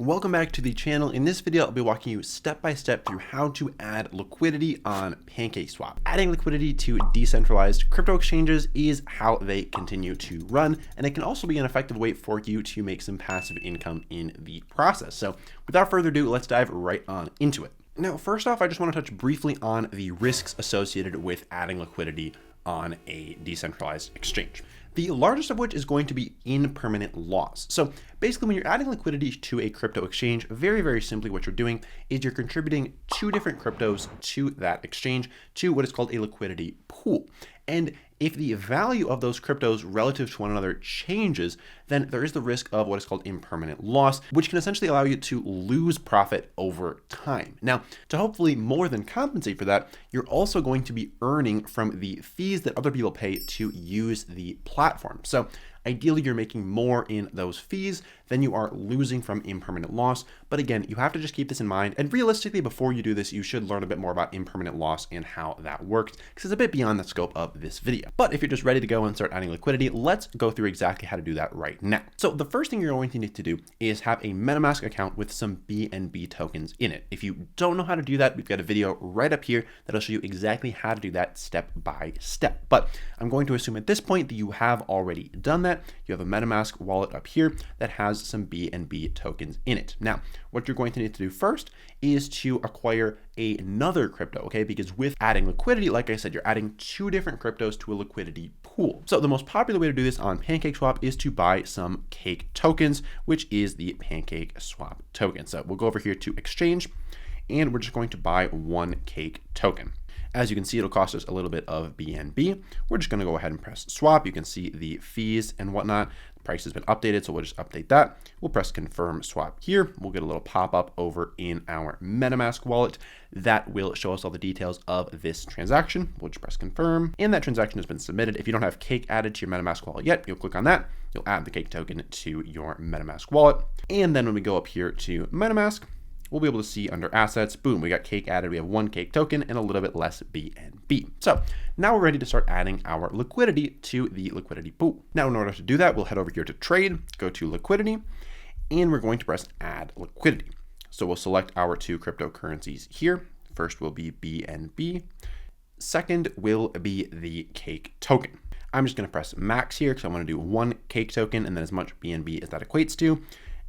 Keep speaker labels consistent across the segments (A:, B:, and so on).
A: Welcome back to the channel. In this video, I'll be walking you step by step through how to add liquidity on PancakeSwap. Adding liquidity to decentralized crypto exchanges is how they continue to run, and it can also be an effective way for you to make some passive income in the process. So without further ado, let's dive right on into it. Now, first off, I just want to touch briefly on the risks associated with adding liquidity on a decentralized exchange. The largest of which is going to be impermanent loss. So basically, when you're adding liquidity to a crypto exchange, very simply what you're doing is you're contributing two different cryptos to that exchange to what is called a liquidity pool. And if the value of those cryptos relative to one another changes, then there is the risk of what is called impermanent loss, which can essentially allow you to lose profit over time. Now, to hopefully more than compensate for that, you're also going to be earning from the fees that other people pay to use the platform. So ideally, you're making more in those fees than you are losing from impermanent loss. But again, you have to just keep this in mind. And realistically, before you do this, you should learn a bit more about impermanent loss and how that works, because it's a bit beyond the scope of this video. But if you're just ready to go and start adding liquidity, let's go through exactly how to do that right now. So the first thing you're going to need to do is have a MetaMask account with some BNB tokens in it. If you don't know how to do that, we've got a video right up here that'll show you exactly how to do that step by step. But I'm going to assume at this point that you have already done that. You have a MetaMask wallet up here that has some BNB tokens in it. Now, what you're going to need to do first is to acquire another crypto, okay? Because with adding liquidity, like I said, you're adding two different cryptos to a liquidity pool. So the most popular way to do this on PancakeSwap is to buy some cake tokens, which is the PancakeSwap token. So we'll go over here to exchange, and we're just going to buy one cake token. As you can see, it'll cost us a little bit of BNB. We're just going to go ahead and press swap. You can see the fees and whatnot. The price has been updated, so we'll just update that. We'll press confirm swap here. We'll get a little pop-up over in our MetaMask wallet that will show us all the details of this transaction. We'll just press confirm, and that transaction has been submitted. If you don't have cake added to your MetaMask wallet yet, you'll click on that. You'll add the cake token to your MetaMask wallet. And then when we go up here to MetaMask, we'll be able to see under assets, boom, we got cake added. We have one cake token and a little bit less BNB. So now we're ready to start adding our liquidity to the liquidity pool. Now, in order to do that, we'll head over here to trade, go to liquidity, and we're going to press add liquidity. So we'll select our two cryptocurrencies here. First will be BNB. Second will be the cake token. I'm just going to press max here because I want to do one cake token and then as much BNB as that equates to.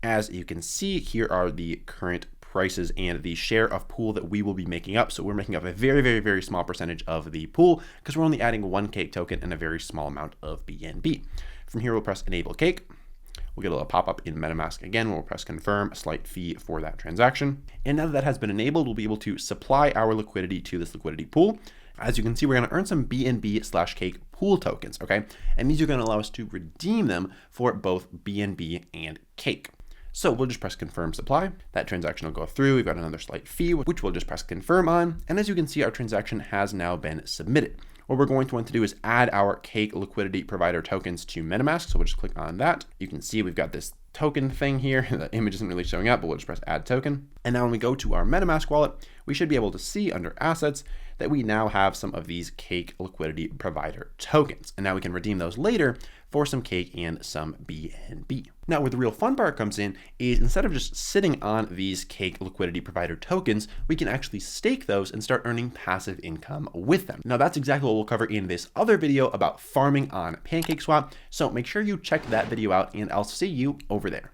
A: As you can see, here are the current prices and the share of pool that we will be making up. So we're making up a very small percentage of the pool because we're only adding one cake token and a very small amount of BNB. From here, we'll press enable cake. We'll get a little pop-up in MetaMask again. We'll press confirm, a slight fee for that transaction. And now that has been enabled, we'll be able to supply our liquidity to this liquidity pool. As you can see, we're going to earn some BNB/cake pool tokens, okay? And these are going to allow us to redeem them for both BNB and cake. So we'll just press confirm supply. That transaction will go through. We've got another slight fee, which we'll just press confirm on. And as you can see, our transaction has now been submitted. What we're going to want to do is add our cake liquidity provider tokens to MetaMask. So we'll just click on that. You can see we've got this token thing here. The image isn't really showing up, but we'll just press add token. And now when we go to our MetaMask wallet, we should be able to see under assets that we now have some of these cake liquidity provider tokens. And now we can redeem those later for some cake and some BNB. Now, where the real fun part comes in is instead of just sitting on these cake liquidity provider tokens, we can actually stake those and start earning passive income with them. Now, that's exactly what we'll cover in this other video about farming on PancakeSwap. So make sure you check that video out, and I'll see you over there.